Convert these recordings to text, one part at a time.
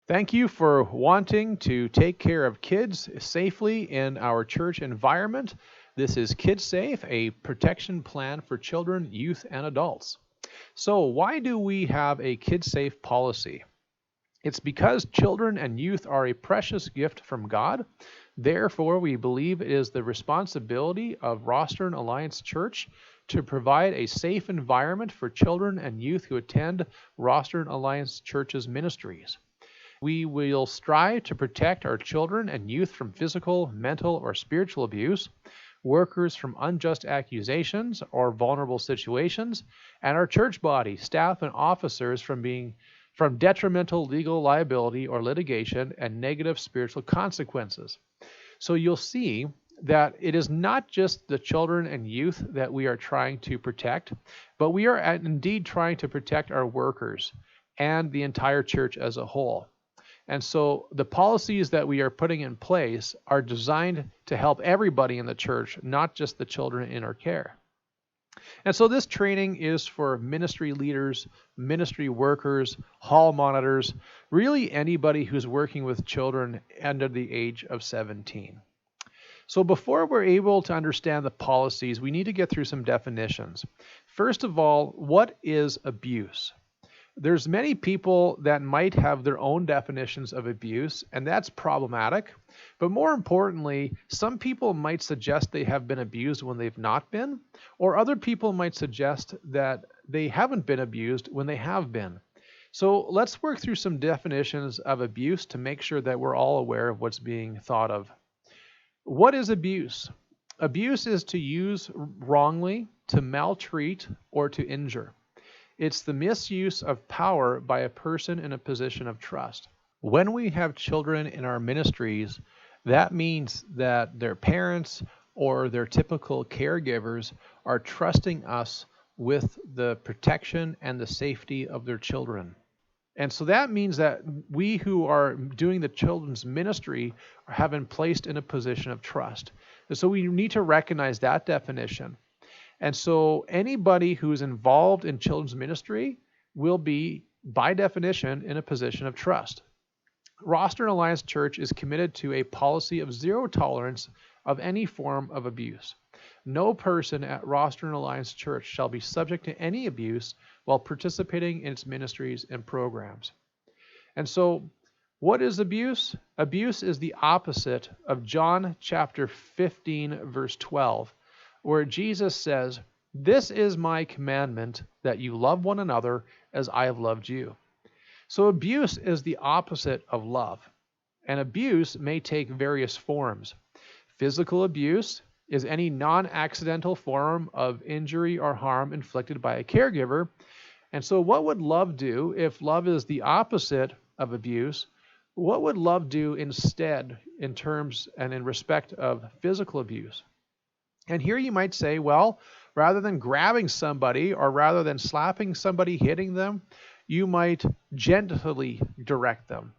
Thank you for wanting to take care of kids safely in our church environment. This is KidSafe, a protection plan for children, youth, and adults. So, why do we have a KidSafe policy? It's because children and youth are a precious gift from God. Therefore, we believe it is the responsibility of Rostern Alliance Church to provide a safe environment for children and youth who attend Rostern Alliance Church's ministries. We will strive to protect our children and youth from physical, mental, or spiritual abuse, workers from unjust accusations or vulnerable situations, and our church body, staff, and officers from detrimental legal liability or litigation and negative spiritual consequences. So you'll see that it is not just the children and youth that we are trying to protect, but we are indeed trying to protect our workers and the entire church as a whole. And so the policies that we are putting in place are designed to help everybody in the church, not just the children in our care. And so this training is for ministry leaders, ministry workers, hall monitors, really anybody who's working with children under the age of 17. So before we're able to understand the policies, we need to get through some definitions. First of all, what is abuse? There's many people that might have their own definitions of abuse, and that's problematic. But more importantly, some people might suggest they have been abused when they've not been, or other people might suggest that they haven't been abused when they have been. So let's work through some definitions of abuse to make sure that we're all aware of what's being thought of. What is abuse? Abuse is to use wrongly, to maltreat, or to injure. It's the misuse of power by a person in a position of trust. When we have children in our ministries, that means that their parents or their typical caregivers are trusting us with the protection and the safety of their children. And so that means that we who are doing the children's ministry have been placed in a position of trust. And so we need to recognize that definition. And so anybody who's involved in children's ministry will be, by definition, in a position of trust. Rostern Alliance Church is committed to a policy of zero tolerance of any form of abuse. No person at Rostern Alliance Church shall be subject to any abuse while participating in its ministries and programs. And so, what is abuse? Abuse is the opposite of John chapter 15, verse 12. Where Jesus says, "This is my commandment, that you love one another as I have loved you." So abuse is the opposite of love. And abuse may take various forms. Physical abuse is any non-accidental form of injury or harm inflicted by a caregiver. And so what would love do if love is the opposite of abuse? What would love do instead in terms and in respect of physical abuse? And here you might say, well, rather than grabbing somebody or rather than slapping somebody, hitting them, you might gently direct them.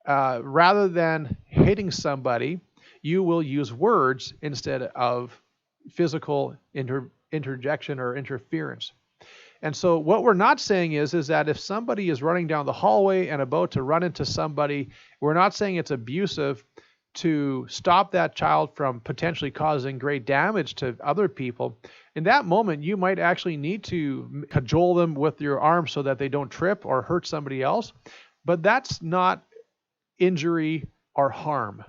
Rather than hitting somebody, you will use words instead of physical interjection or interference. And so what we're not saying is that if somebody is running down the hallway and about to run into somebody, we're not saying it's abusive to stop that child from potentially causing great damage to other people. In that moment, you might actually need to cajole them with your arm so that they don't trip or hurt somebody else. But that's not injury or harm.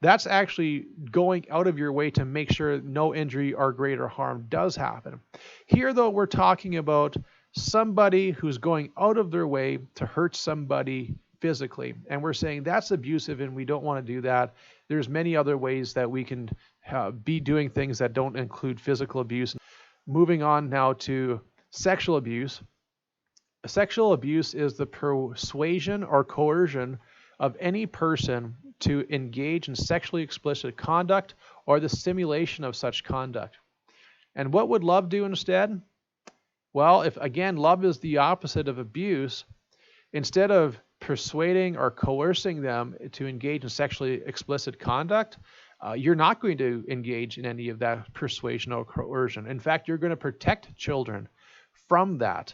That's actually going out of your way to make sure no injury or greater harm does happen. Here, though, we're talking about somebody who's going out of their way to hurt somebody physically. And we're saying that's abusive and we don't want to do that. There's many other ways that we can be doing things that don't include physical abuse. Moving on now to sexual abuse. Sexual abuse is the persuasion or coercion of any person to engage in sexually explicit conduct or the simulation of such conduct. And what would love do instead? Well, if again, love is the opposite of abuse, instead of persuading or coercing them to engage in sexually explicit conduct, you're not going to engage in any of that persuasion or coercion. In fact, you're going to protect children from that.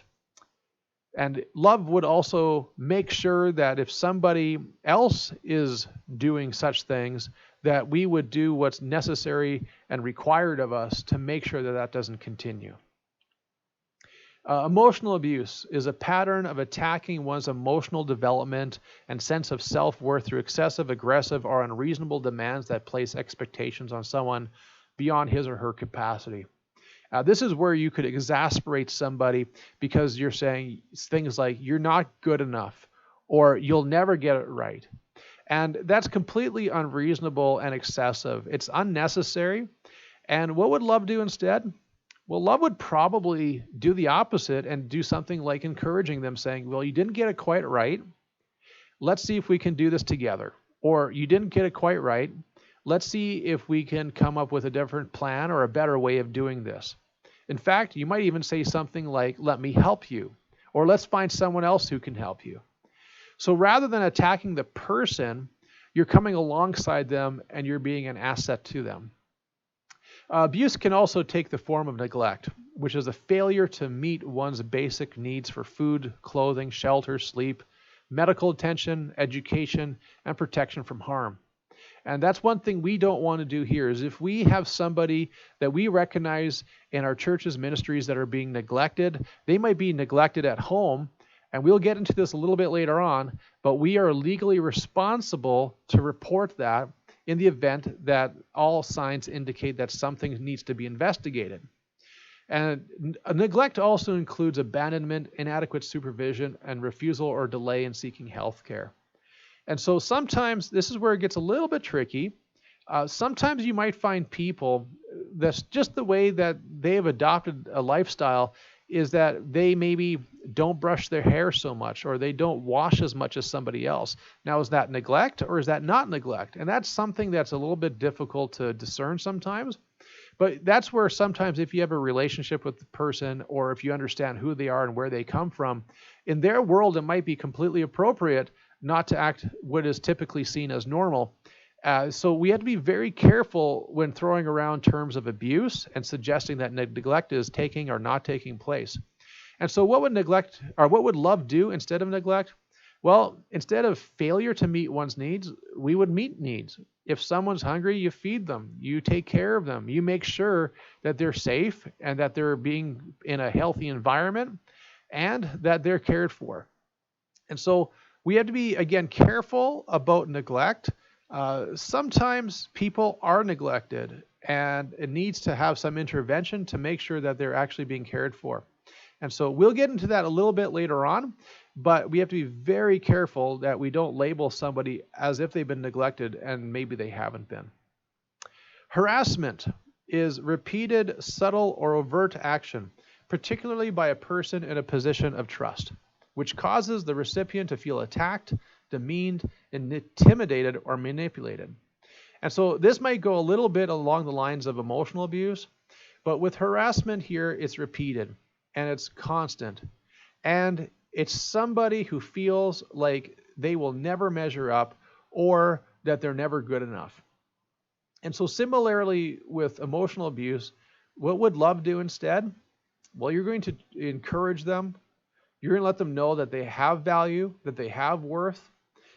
And love would also make sure that if somebody else is doing such things, that we would do what's necessary and required of us to make sure that that doesn't continue. Emotional abuse is a pattern of attacking one's emotional development and sense of self-worth through excessive, aggressive, or unreasonable demands that place expectations on someone beyond his or her capacity. This is where you could exasperate somebody because you're saying things like, you're not good enough, or you'll never get it right. And that's completely unreasonable and excessive. It's unnecessary. And what would love do instead? Well, love would probably do the opposite and do something like encouraging them, saying, well, you didn't get it quite right. Let's see if we can do this together. Or you didn't get it quite right. Let's see if we can come up with a different plan or a better way of doing this. In fact, you might even say something like, let me help you, or let's find someone else who can help you. So rather than attacking the person, you're coming alongside them and you're being an asset to them. Abuse can also take the form of neglect, which is a failure to meet one's basic needs for food, clothing, shelter, sleep, medical attention, education, and protection from harm. And that's one thing we don't want to do here is if we have somebody that we recognize in our church's ministries that are being neglected, they might be neglected at home, and we'll get into this a little bit later on, but we are legally responsible to report that in the event that all signs indicate that something needs to be investigated. And neglect also includes abandonment, inadequate supervision, and refusal or delay in seeking health care. And so sometimes this is where it gets a little bit tricky. Sometimes you might find people that's just the way that they have adopted a lifestyle is that they maybe don't brush their hair so much or they don't wash as much as somebody else. Now, is that neglect or is that not neglect? And that's something that's a little bit difficult to discern sometimes. But that's where sometimes if you have a relationship with the person or if you understand who they are and where they come from, in their world, it might be completely appropriate not to act what is typically seen as normal. So we have to be very careful when throwing around terms of abuse and suggesting that neglect is taking or not taking place. And so what would love do instead of neglect? Well, instead of failure to meet one's needs, we would meet needs. If someone's hungry, you feed them, you take care of them, you make sure that they're safe and that they're being in a healthy environment and that they're cared for. And so we have to be, again, careful about neglect. Sometimes people are neglected and it needs to have some intervention to make sure that they're actually being cared for. And so we'll get into that a little bit later on, but we have to be very careful that we don't label somebody as if they've been neglected and maybe they haven't been. Harassment is repeated, subtle, or overt action, particularly by a person in a position of trust, which causes the recipient to feel attacked, demeaned, intimidated, or manipulated. And so this might go a little bit along the lines of emotional abuse, but with harassment here, it's repeated and it's constant. And it's somebody who feels like they will never measure up or that they're never good enough. And so similarly with emotional abuse, what would love do instead? Well, you're going to encourage them. You're going to let them know that they have value, that they have worth.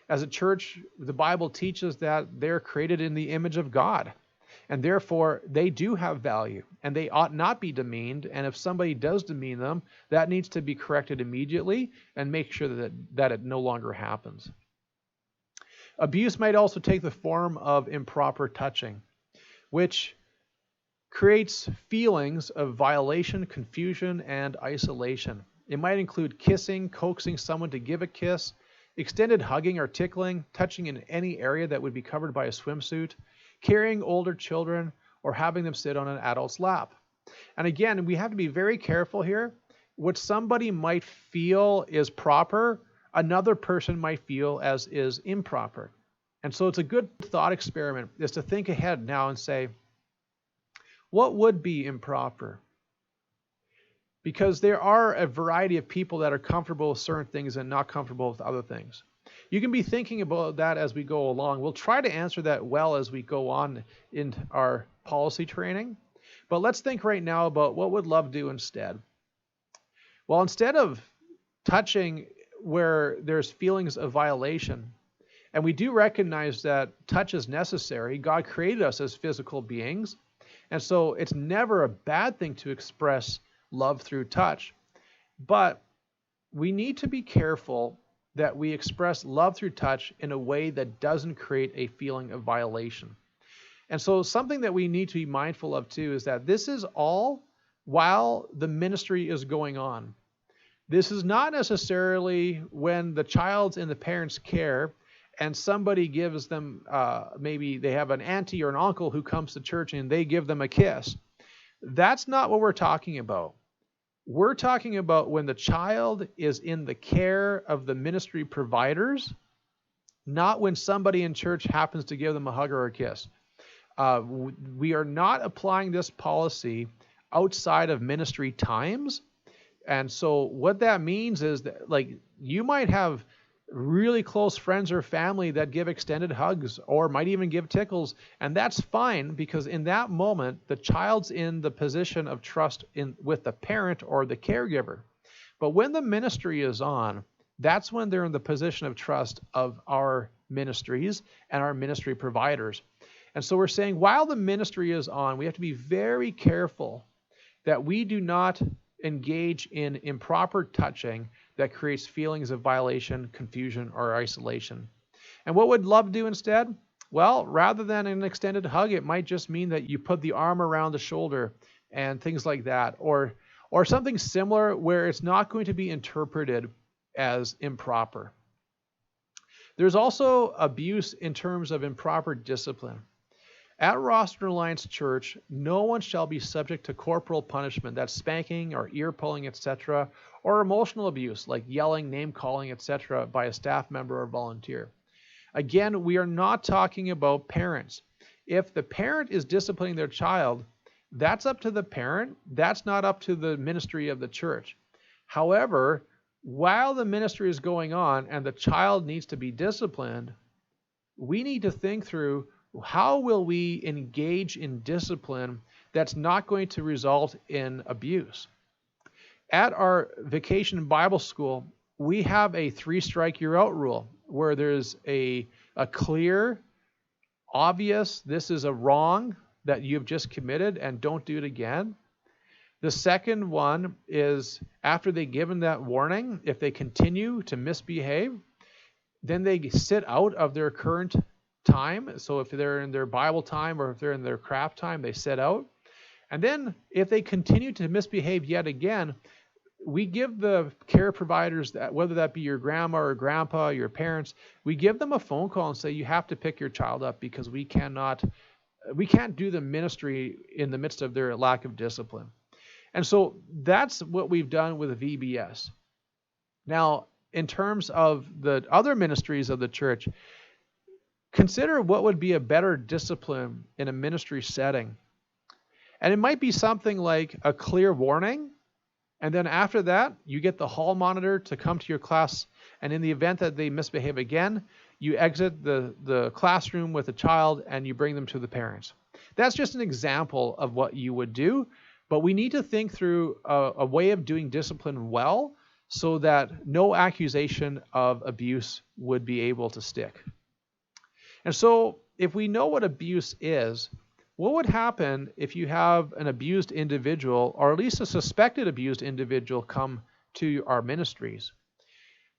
As a church, the Bible teaches that they're created in the image of God, and therefore they do have value, and they ought not be demeaned. And if somebody does demean them, that needs to be corrected immediately and make sure that it no longer happens. Abuse might also take the form of improper touching, which creates feelings of violation, confusion, and isolation. It might include kissing, coaxing someone to give a kiss, extended hugging or tickling, touching in any area that would be covered by a swimsuit, carrying older children, or having them sit on an adult's lap. And again, we have to be very careful here. What somebody might feel is proper, another person might feel as is improper. And so it's a good thought experiment is to think ahead now and say, what would be improper? Because there are a variety of people that are comfortable with certain things and not comfortable with other things. You can be thinking about that as we go along. We'll try to answer that well as we go on in our policy training. But let's think right now about what would love do instead. Well, instead of touching where there's feelings of violation. And we do recognize that touch is necessary. God created us as physical beings. And so it's never a bad thing to express love through touch. But we need to be careful that we express love through touch in a way that doesn't create a feeling of violation. And so something that we need to be mindful of too is that this is all while the ministry is going on. This is not necessarily when the child's in the parent's care and somebody gives them, maybe they have an auntie or an uncle who comes to church and they give them a kiss. That's not what we're talking about. We're talking about when the child is in the care of the ministry providers, not when somebody in church happens to give them a hug or a kiss. We are not applying this policy outside of ministry times. And so what that means is that, like, you might have really close friends or family that give extended hugs or might even give tickles, and that's fine, because in that moment the child's in the position of trust with the parent or the caregiver. But when the ministry is on, that's when they're in the position of trust of our ministries and our ministry providers. And so we're saying while the ministry is on, we have to be very careful that we do not engage in improper touching that creates feelings of violation, confusion, or isolation. And what would love do instead? Well, rather than an extended hug, it might just mean that you put the arm around the shoulder and things like that, or something similar where it's not going to be interpreted as improper. There's also abuse in terms of improper discipline. At Rossiter Alliance Church, no one shall be subject to corporal punishment, that's spanking or ear pulling, etc., or emotional abuse like yelling, name calling, etc., by a staff member or volunteer. Again, we are not talking about parents. If the parent is disciplining their child, that's up to the parent. That's not up to the ministry of the church. However, while the ministry is going on and the child needs to be disciplined, we need to think through, how will we engage in discipline that's not going to result in abuse? At our Vacation Bible School, we have a 3-strike you're out rule where there's a clear, obvious, this is a wrong that you've just committed and don't do it again. The second one is after they've given that warning, if they continue to misbehave, then they sit out of their current time. So if they're in their Bible time or if they're in their craft time, they sit out. And then if they continue to misbehave yet again, we give the care providers, that, whether that be your grandma or grandpa, your parents, we give them a phone call and say, you have to pick your child up because we can't do the ministry in the midst of their lack of discipline. And so that's what we've done with VBS. Now, in terms of the other ministries of the church, consider what would be a better discipline in a ministry setting. And it might be something like a clear warning, and then after that, you get the hall monitor to come to your class, and in the event that they misbehave again, you exit the classroom with the child and you bring them to the parents. That's just an example of what you would do, but we need to think through a way of doing discipline well so that no accusation of abuse would be able to stick. And so if we know what abuse is, what would happen if you have an abused individual, or at least a suspected abused individual, come to our ministries?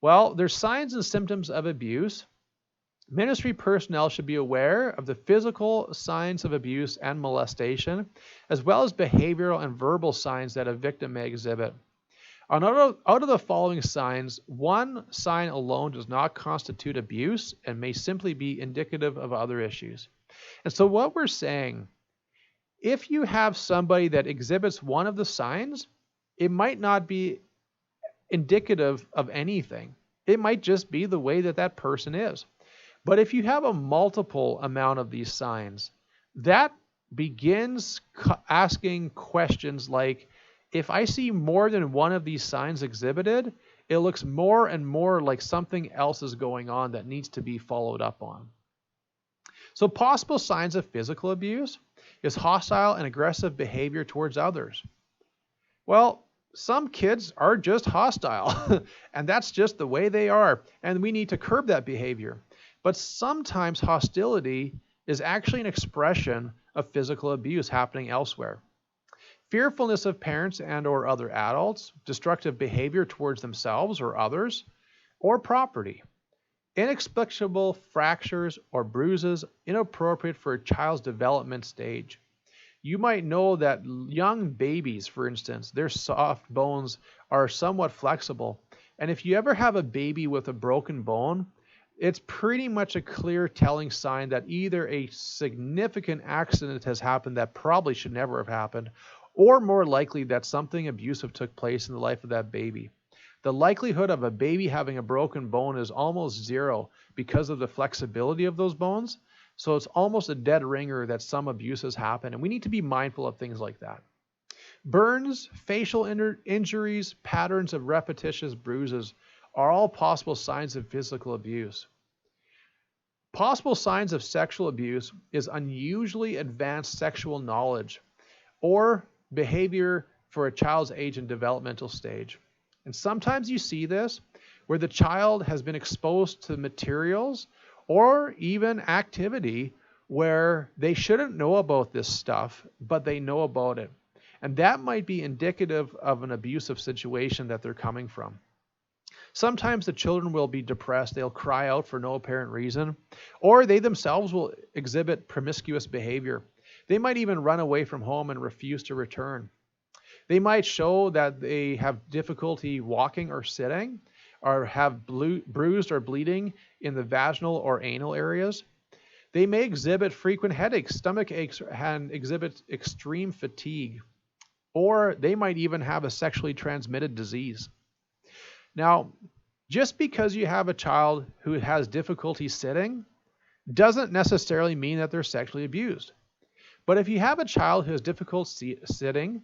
Well, there's signs and symptoms of abuse. Ministry personnel should be aware of the physical signs of abuse and molestation, as well as behavioral and verbal signs that a victim may exhibit. Out of the following signs, one sign alone does not constitute abuse and may simply be indicative of other issues. And so what we're saying, if you have somebody that exhibits one of the signs, it might not be indicative of anything. It might just be the way that that person is. But if you have a multiple amount of these signs, that begins asking questions like, if I see more than one of these signs exhibited, it looks more and more like something else is going on that needs to be followed up on. So possible signs of physical abuse is hostile and aggressive behavior towards others. Well, Some kids are just hostile, and that's just the way they are, and we need to curb that behavior. But sometimes hostility is actually an expression of physical abuse happening elsewhere. Fearfulness of parents and or other adults, destructive behavior towards themselves or others, or property. Inexplicable fractures or bruises inappropriate for a child's development stage. You might know that young babies, for instance, their soft bones are somewhat flexible. And if you ever have a baby with a broken bone, it's pretty much a clear telling sign that either a significant accident has happened that probably should never have happened, or more likely that something abusive took place in the life of that baby. The likelihood of a baby having a broken bone is almost zero because of the flexibility of those bones. So it's almost a dead ringer that some abuse has happened, and we need to be mindful of things like that. Burns, facial injuries, patterns of repetitious bruises are all possible signs of physical abuse. Possible signs of sexual abuse is unusually advanced sexual knowledge or behavior for a child's age and developmental stage. And sometimes you see this where the child has been exposed to materials or even activity where they shouldn't know about this stuff, but they know about it. And that might be indicative of an abusive situation that they're coming from. Sometimes the children will be depressed, they'll cry out for no apparent reason, or they themselves will exhibit promiscuous behavior. They might even run away from home and refuse to return. They might show that they have difficulty walking or sitting, or have bruised or bleeding in the vaginal or anal areas. They may exhibit frequent headaches, stomach aches, and exhibit extreme fatigue. Or they might even have a sexually transmitted disease. Now, just because you have a child who has difficulty sitting doesn't necessarily mean that they're sexually abused. But if you have a child who has difficulty sitting,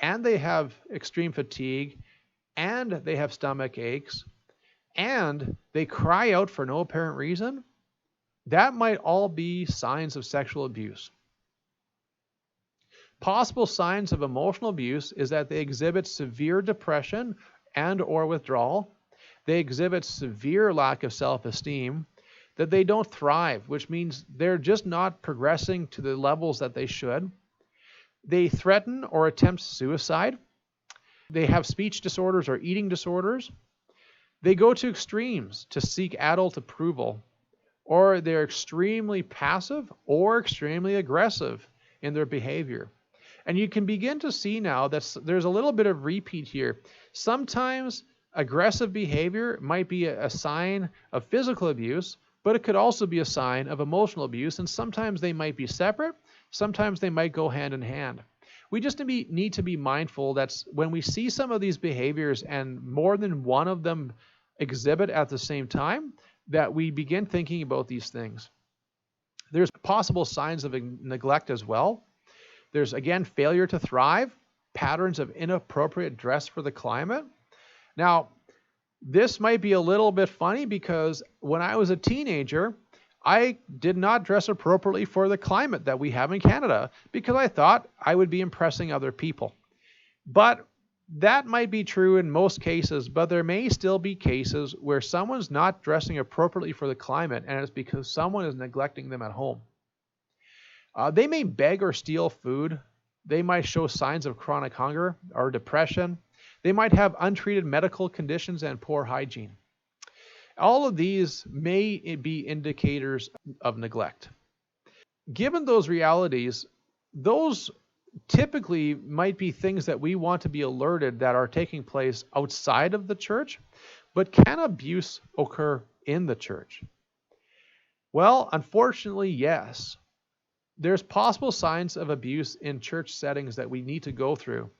and they have extreme fatigue, and they have stomach aches, and they cry out for no apparent reason, that might all be signs of sexual abuse. Possible signs of emotional abuse is that they exhibit severe depression and or withdrawal. They exhibit severe lack of self-esteem, that they don't thrive, which means they're just not progressing to the levels that they should. They threaten or attempt suicide. They have speech disorders or eating disorders. They go to extremes to seek adult approval, or they're extremely passive or extremely aggressive in their behavior. And you can begin to see now that there's a little bit of repeat here. Sometimes aggressive behavior might be a sign of physical abuse, but it could also be a sign of emotional abuse, and sometimes they might be separate. Sometimes they might go hand in hand. We just need to be mindful that when we see some of these behaviors and more than one of them exhibit at the same time, that we begin thinking about these things. There's possible signs of neglect as well. There's, again, failure to thrive, patterns of inappropriate dress for the climate. Now, this might be a little bit funny because when I was a teenager, I did not dress appropriately for the climate that we have in Canada because I thought I would be impressing other people. But that might be true in most cases, but there may still be cases where someone's not dressing appropriately for the climate, and it's because someone is neglecting them at home. They may beg or steal food. They might show signs of chronic hunger or depression. They might have untreated medical conditions and poor hygiene. All of these may be indicators of neglect. Given those realities, those typically might be things that we want to be alerted that are taking place outside of the church, but can abuse occur in the church? Well, unfortunately, yes. There's possible signs of abuse in church settings that we need to go through.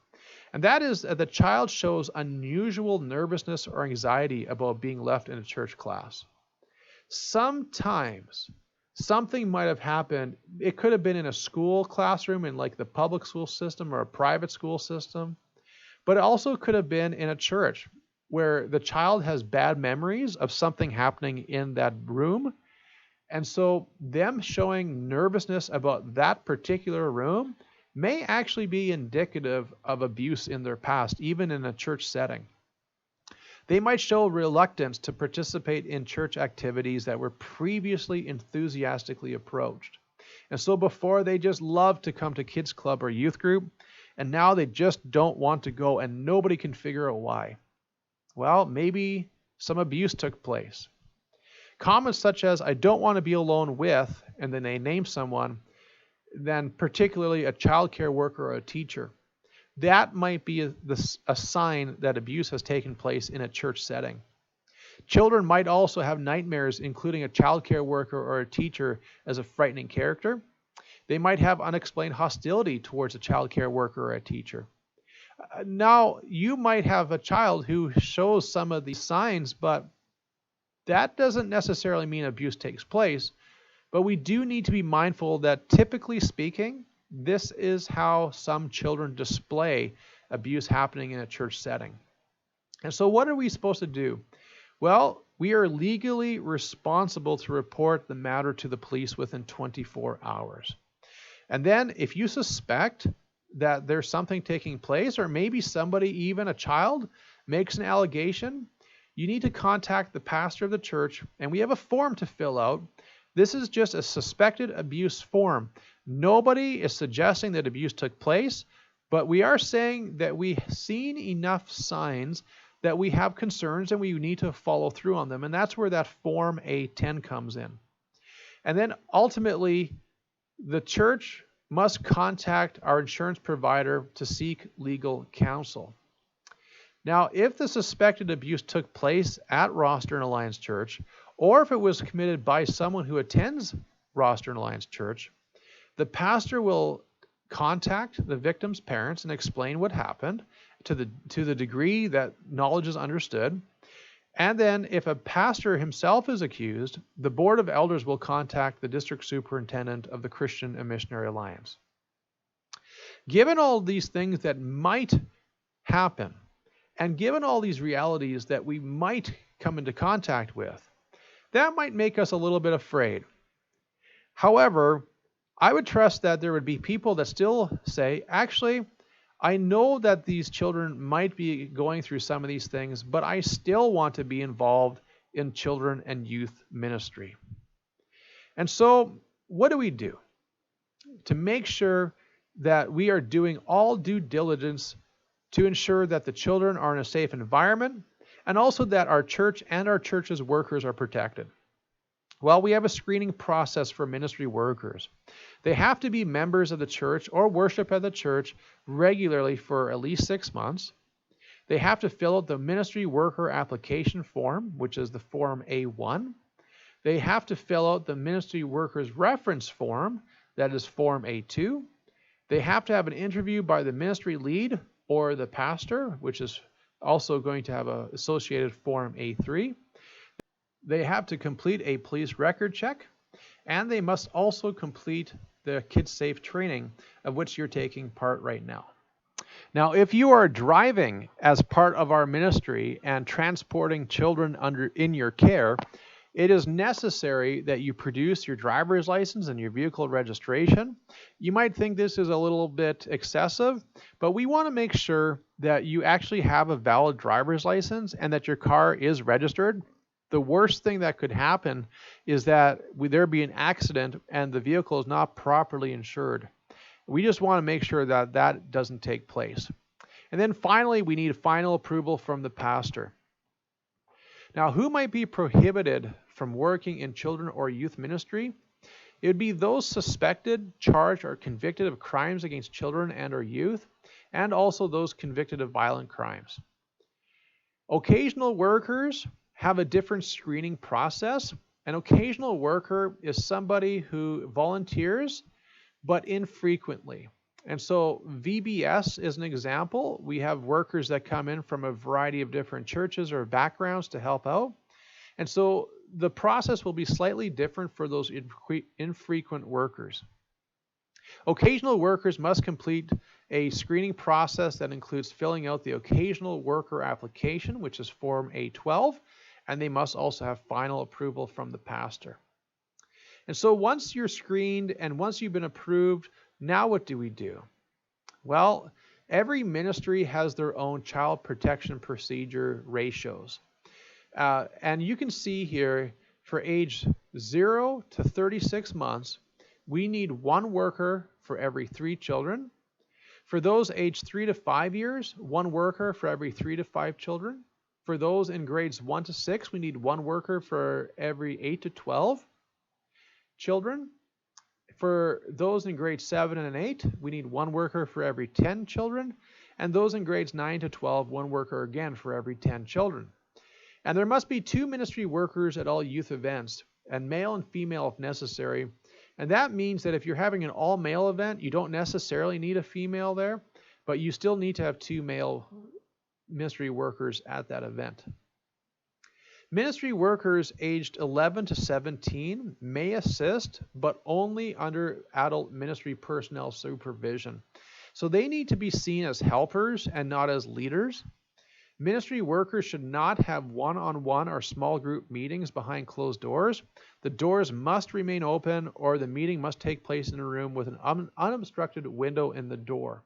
And that is that the child shows unusual nervousness or anxiety about being left in a church class. Sometimes something might have happened. It could have been in a school classroom in like the public school system or a private school system, but it also could have been in a church where the child has bad memories of something happening in that room. And so them showing nervousness about that particular room may actually be indicative of abuse in their past, even in a church setting. They might show reluctance to participate in church activities that were previously enthusiastically approached. And so before they just loved to come to kids club or youth group, and now they just don't want to go and nobody can figure out why. Well, maybe some abuse took place. Comments such as, I don't want to be alone with, and then they name someone, then particularly a child care worker or a teacher. That might be a sign that abuse has taken place in a church setting. Children might also have nightmares, including a child care worker or a teacher as a frightening character. They might have unexplained hostility towards a child care worker or a teacher. Now, you might have a child who shows some of these signs, but that doesn't necessarily mean abuse takes place. But we do need to be mindful that typically speaking, this is how some children display abuse happening in a church setting. And so what are we supposed to do? Well, we are legally responsible to report the matter to the police within 24 hours. And then if you suspect that there's something taking place, or maybe somebody, even a child, makes an allegation, you need to contact the pastor of the church, and we have a form to fill out. This is just a suspected abuse form. Nobody is suggesting that abuse took place, but we are saying that we've seen enough signs that we have concerns and we need to follow through on them. And that's where that Form A10 comes in. And then ultimately, the church must contact our insurance provider to seek legal counsel. Now, if the suspected abuse took place at Roster and Alliance Church, or if it was committed by someone who attends Roster and Alliance Church, the pastor will contact the victim's parents and explain what happened to the degree that knowledge is understood. And then if a pastor himself is accused, the board of elders will contact the district superintendent of the Christian and Missionary Alliance. Given all these things that might happen, and given all these realities that we might come into contact with, that might make us a little bit afraid. However, I would trust that there would be people that still say, actually, I know that these children might be going through some of these things, but I still want to be involved in children and youth ministry. And so, what do we do to make sure that we are doing all due diligence to ensure that the children are in a safe environment, and also that our church and our church's workers are protected? Well, we have a screening process for ministry workers. They have to be members of the church or worship at the church regularly for at least 6 months. They have to fill out the ministry worker application form, which is the Form A1. They have to fill out the ministry workers reference form, that is Form A2. They have to have an interview by the ministry lead or the pastor, which is also going to have an associated Form A3. They have to complete a police record check, and they must also complete the KidSafe Training, of which you're taking part right now. Now, if you are driving as part of our ministry and transporting children in your care, it is necessary that you produce your driver's license and your vehicle registration. You might think this is a little bit excessive, but we want to make sure that you actually have a valid driver's license and that your car is registered. The worst thing that could happen is that there be an accident and the vehicle is not properly insured. We just want to make sure that that doesn't take place. And then finally, we need final approval from the pastor. Now, who might be prohibited from working in children or youth ministry? It would be those suspected, charged, or convicted of crimes against children and or youth, and also those convicted of violent crimes. Occasional workers have a different screening process. An occasional worker is somebody who volunteers, but infrequently. And so VBS is an example. We have workers that come in from a variety of different churches or backgrounds to help out. And so the process will be slightly different for those infrequent workers. Occasional workers must complete a screening process that includes filling out the occasional worker application, which is Form A12, and they must also have final approval from the pastor. And so once you're screened and once you've been approved, now what do we do? Well, every ministry has their own child protection procedure ratios. And you can see here for age 0 to 36 months, we need 1 worker for every 3 children. For those aged 3 to 5 years, 1 worker for every 3 to 5 children. For those in grades 1 to 6, we need 1 worker for every 8 to 12 children. For those in grades 7 and 8, we need 1 worker for every 10 children. And those in grades 9 to 12, 1 worker again for every 10 children. And there must be 2 ministry workers at all youth events, and male and female if necessary. And that means that if you're having an all-male event, you don't necessarily need a female there, but you still need to have 2 male ministry workers at that event. Ministry workers aged 11 to 17 may assist, but only under adult ministry personnel supervision. So they need to be seen as helpers and not as leaders. Ministry workers should not have one-on-one or small group meetings behind closed doors. The doors must remain open, or the meeting must take place in a room with an unobstructed window in the door.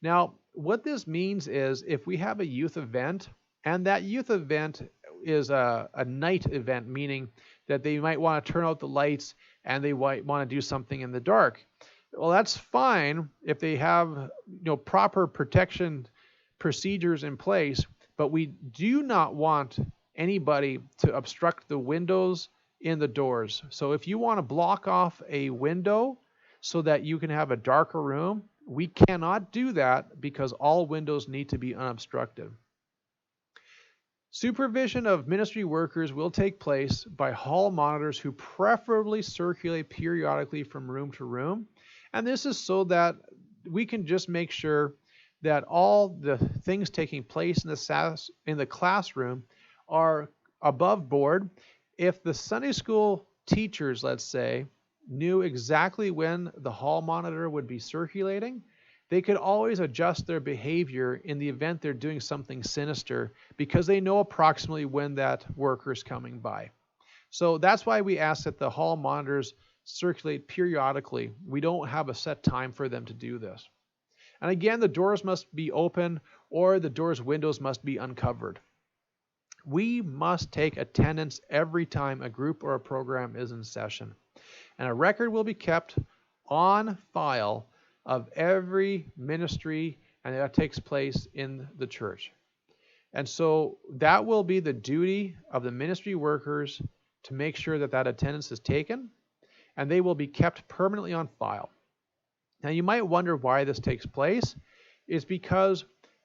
Now, what this means is if we have a youth event, and that youth event is a night event, meaning that they might want to turn out the lights and they might want to do something in the dark. Well, that's fine if they have proper protection procedures in place, but we do not want anybody to obstruct the windows in the doors. So if you want to block off a window so that you can have a darker room, we cannot do that because all windows need to be unobstructed. Supervision of ministry workers will take place by hall monitors who preferably circulate periodically from room to room. And this is so that we can just make sure that all the things taking place in the classroom are above board. If the Sunday school teachers, let's say, knew exactly when the hall monitor would be circulating, they could always adjust their behavior in the event they're doing something sinister because they know approximately when that worker is coming by. So that's why we ask that the hall monitors circulate periodically. We don't have a set time for them to do this. And again, the doors must be open or the doors' windows must be uncovered. We must take attendance every time a group or a program is in session. And a record will be kept on file of every ministry, and that takes place in the church. And so that will be the duty of the ministry workers to make sure that that attendance is taken, and they will be kept permanently on file. Now, you might wonder why this takes place. It's because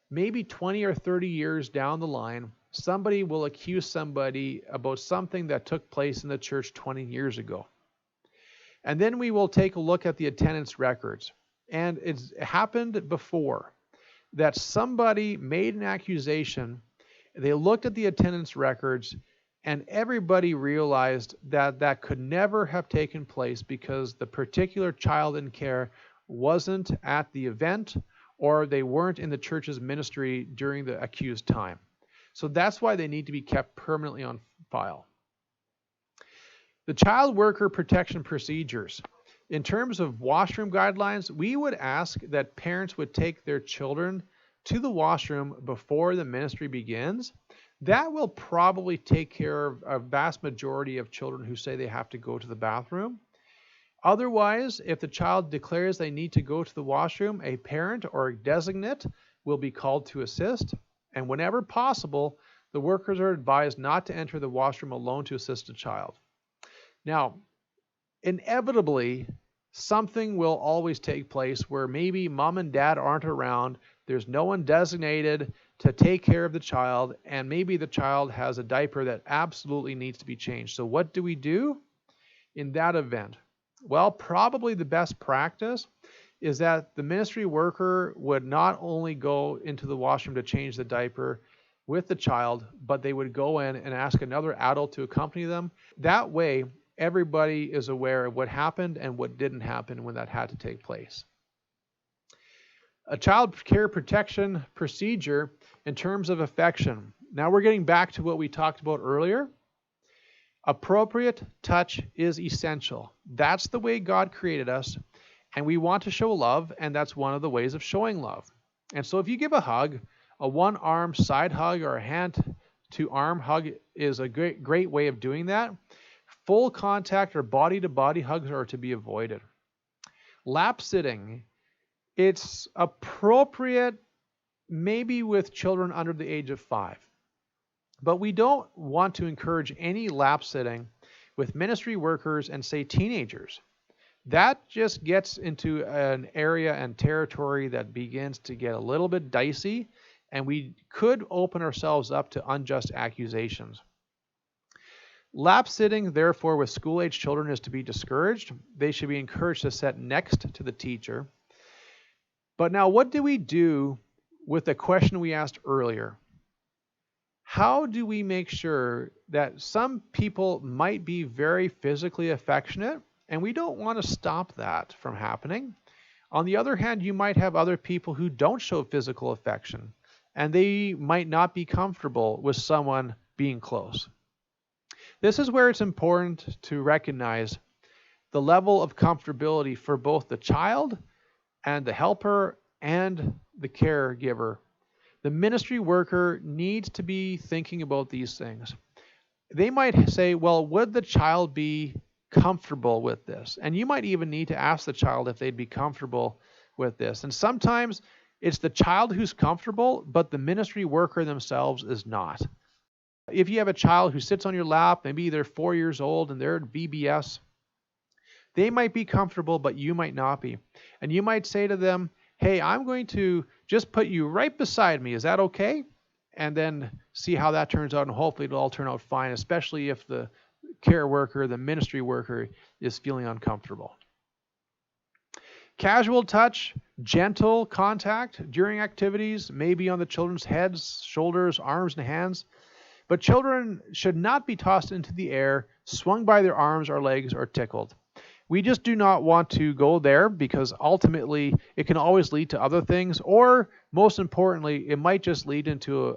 maybe 20 or 30 years down the line, somebody will accuse somebody about something that took place in the church 20 years ago. And then we will take a look at the attendance records. And it's happened before that somebody made an accusation, they looked at the attendance records, and everybody realized that that could never have taken place because the particular child in care wasn't at the event or they weren't in the church's ministry during the accused time. So that's why they need to be kept permanently on file. The child worker protection procedures. In terms of washroom guidelines, we would ask that parents would take their children to the washroom before the ministry begins. That will probably take care of a vast majority of children who say they have to go to the bathroom. Otherwise, if the child declares they need to go to the washroom, a parent or a designate will be called to assist. And whenever possible, the workers are advised not to enter the washroom alone to assist a child. Now, inevitably, something will always take place where maybe mom and dad aren't around, there's no one designated to take care of the child, and maybe the child has a diaper that absolutely needs to be changed. So what do we do in that event? Well, probably the best practice is that the ministry worker would not only go into the washroom to change the diaper with the child, but they would go in and ask another adult to accompany them. That way, everybody is aware of what happened and what didn't happen when that had to take place. A child care protection procedure in terms of affection. Now we're getting back to what we talked about earlier. Appropriate touch is essential. That's the way God created us. And we want to show love, and that's one of the ways of showing love. And so if you give a hug, a one-arm side hug or a hand-to-arm hug is a great way of doing that. Full contact or body-to-body hugs are to be avoided. Lap sitting, it's appropriate maybe with children under the age of 5. But we don't want to encourage any lap sitting with ministry workers and, say, teenagers. That just gets into an area and territory that begins to get a little bit dicey, and we could open ourselves up to unjust accusations. Lap sitting, therefore, with school-age children is to be discouraged. They should be encouraged to sit next to the teacher. But now, what do we do with the question we asked earlier? How do we make sure that some people might be very physically affectionate, and we don't want to stop that from happening? On the other hand, you might have other people who don't show physical affection, and they might not be comfortable with someone being close. This is where it's important to recognize the level of comfortability for both the child and the helper and the caregiver. The ministry worker needs to be thinking about these things. They might say, well, would the child be comfortable with this? And you might even need to ask the child if they'd be comfortable with this. And sometimes it's the child who's comfortable, but the ministry worker themselves is not. If you have a child who sits on your lap, maybe they're 4 years old and they're at VBS, they might be comfortable, but you might not be. And you might say to them, hey, I'm going to just put you right beside me. Is that okay? And then see how that turns out, and hopefully it'll all turn out fine, especially if the care worker, the ministry worker, is feeling uncomfortable. Casual touch, gentle contact during activities, maybe on the children's heads, shoulders, arms, and hands. But children should not be tossed into the air, swung by their arms or legs, or tickled. We just do not want to go there, because ultimately it can always lead to other things, or most importantly, it might just lead into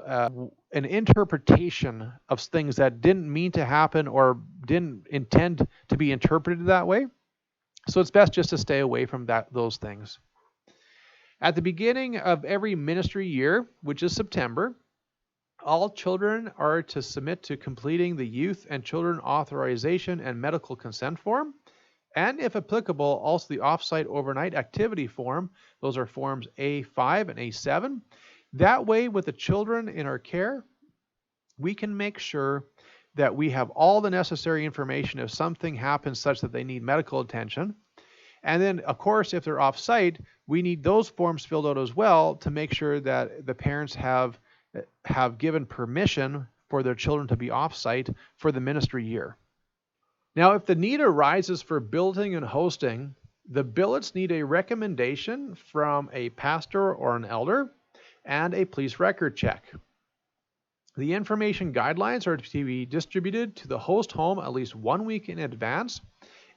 an interpretation of things that didn't mean to happen or didn't intend to be interpreted that way. So it's best just to stay away from those things. At the beginning of every ministry year, which is September, all children are to submit to completing the Youth and Children Authorization and Medical Consent Form, and if applicable, also the Off-Site Overnight Activity Form. Those are forms A5 and A7. That way, with the children in our care, we can make sure that we have all the necessary information if something happens such that they need medical attention. And then, of course, if they're off-site, we need those forms filled out as well to make sure that the parents have given permission for their children to be off-site for the ministry year. Now, if the need arises for building and hosting, the billets need a recommendation from a pastor or an elder and a police record check. The information guidelines are to be distributed to the host home at least 1 week in advance.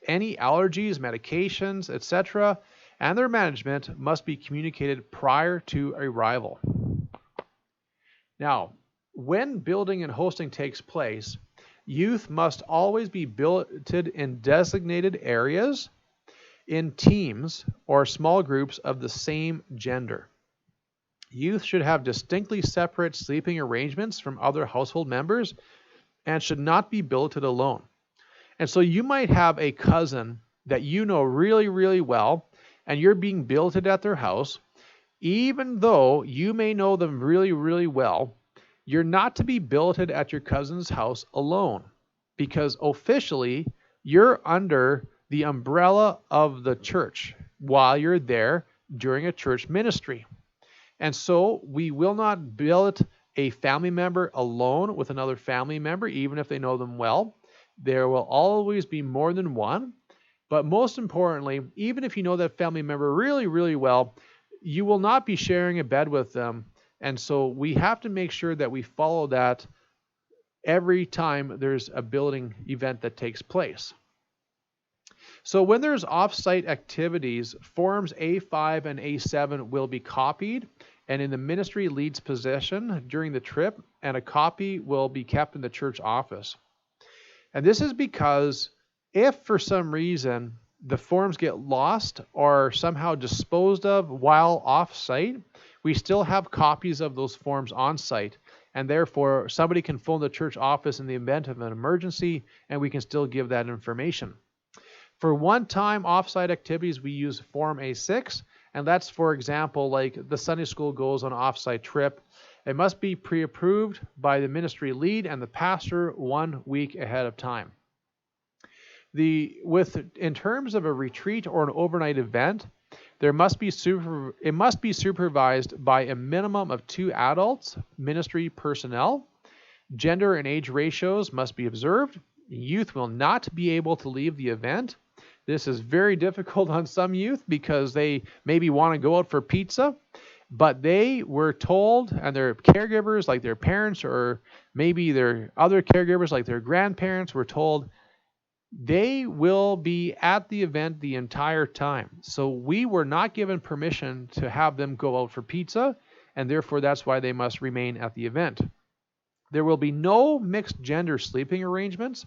Any allergies, medications, etc., and their management must be communicated prior to arrival. Now, when building and hosting takes place, youth must always be billeted in designated areas in teams or small groups of the same gender. Youth should have distinctly separate sleeping arrangements from other household members and should not be billeted alone. And so you might have a cousin that you know really, really well, and you're being billeted at their house. Even though you may know them really, really well, you're not to be billeted at your cousin's house alone, because officially you're under the umbrella of the church while you're there during a church ministry. And so we will not billet a family member alone with another family member, even if they know them well. There will always be more than one. But most importantly, even if you know that family member really, really well, you will not be sharing a bed with them. And so we have to make sure that we follow that every time there's a building event that takes place. So when there's off-site activities, forms A5 and A7 will be copied and in the ministry lead's possession during the trip, and a copy will be kept in the church office. And this is because if for some reason the forms get lost or somehow disposed of while off site, we still have copies of those forms on site. And therefore, somebody can phone the church office in the event of an emergency, and we can still give that information. For one-time off-site activities, we use Form A6, and that's, for example, like the Sunday school goes on an off-site trip. It must be pre-approved by the ministry lead and the pastor 1 week ahead of time. In terms of a retreat or an overnight event, it must be supervised by a minimum of 2 adults, ministry personnel. Gender and age ratios must be observed. Youth will not be able to leave the event. This is very difficult on some youth because they maybe want to go out for pizza, but they were told, and their caregivers, like their parents or maybe their other caregivers, like their grandparents, were told they will be at the event the entire time. So we were not given permission to have them go out for pizza, and therefore that's why they must remain at the event. There will be no mixed gender sleeping arrangements.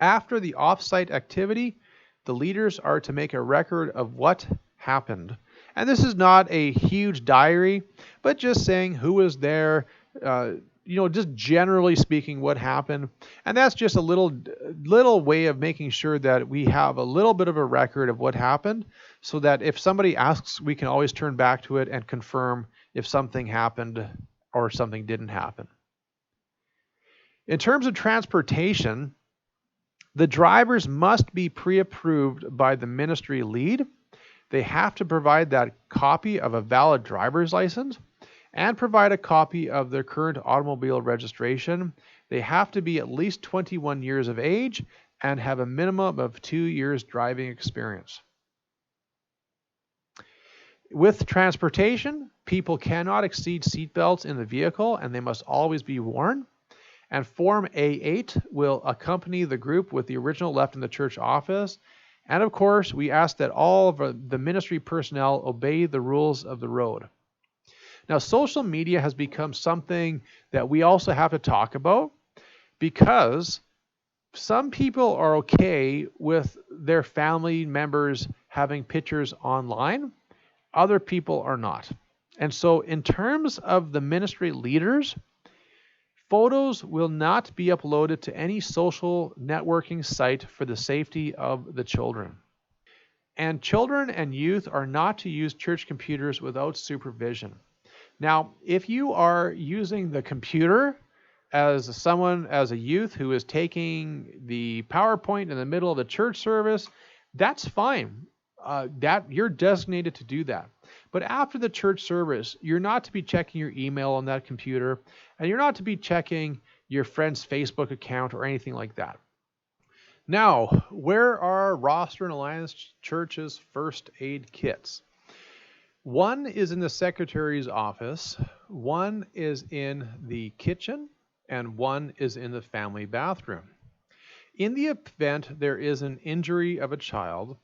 After the off-site activity, the leaders are to make a record of what happened. And this is not a huge diary, but just saying who was there, just generally speaking what happened. And that's just a little way of making sure that we have a little bit of a record of what happened, so that if somebody asks, we can always turn back to it and confirm if something happened or something didn't happen. In terms of transportation, the drivers must be pre-approved by the ministry lead. They have to provide that copy of a valid driver's license and provide a copy of their current automobile registration. They have to be at least 21 years of age and have a minimum of 2 years driving experience. With transportation, people cannot exceed seatbelts in the vehicle, and they must always be worn. And Form A8 will accompany the group with the original left in the church office. And of course, we ask that all of the ministry personnel obey the rules of the road. Now, social media has become something that we also have to talk about, because some people are okay with their family members having pictures online. Other people are not. And so in terms of the ministry leaders, photos will not be uploaded to any social networking site for the safety of the children. And children and youth are not to use church computers without supervision. Now, if you are using the computer as a youth who is taking the PowerPoint in the middle of the church service, that's fine. That you're designated to do that. But after the church service, you're not to be checking your email on that computer, and you're not to be checking your friend's Facebook account or anything like that. Now, where are Roster and Alliance Church's first aid kits? One is in the secretary's office, one is in the kitchen, and one is in the family bathroom. In the event there is an injury of a child,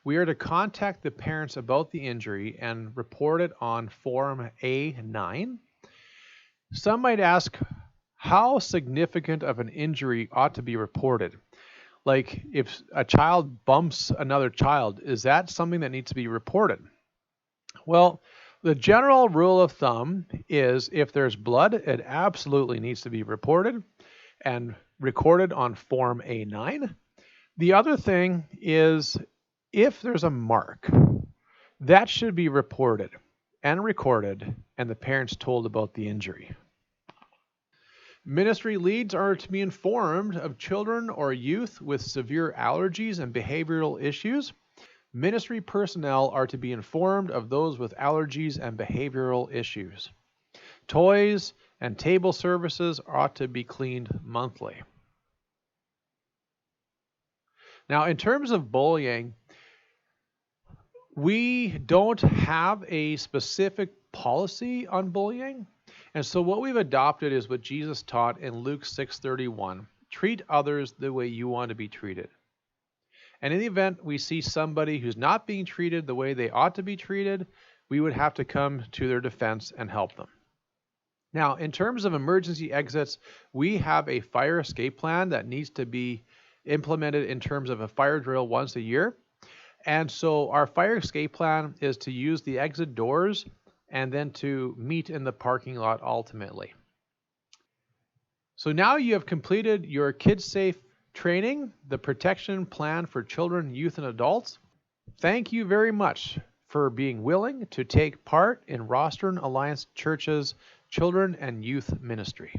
we are to contact the parents about the injury and report it on Form A9. Some might ask, how significant of an injury ought to be reported? Like if a child bumps another child, is that something that needs to be reported? Well, the general rule of thumb is if there's blood, it absolutely needs to be reported and recorded on Form A9. The other thing is, if there's a mark, that should be reported and recorded, and the parents told about the injury. Ministry leads are to be informed of children or youth with severe allergies and behavioral issues. Ministry personnel are to be informed of those with allergies and behavioral issues. Toys and table services ought to be cleaned monthly. Now, in terms of bullying, we don't have a specific policy on bullying. And so what we've adopted is what Jesus taught in Luke 6:31. Treat others the way you want to be treated. And in the event we see somebody who's not being treated the way they ought to be treated, we would have to come to their defense and help them. Now, in terms of emergency exits, we have a fire escape plan that needs to be implemented in terms of a fire drill once a year. And so our fire escape plan is to use the exit doors and then to meet in the parking lot ultimately. So now you have completed your KidSafe training, the protection plan for children, youth, and adults. Thank you very much for being willing to take part in Rostron Alliance Church's children and youth ministry.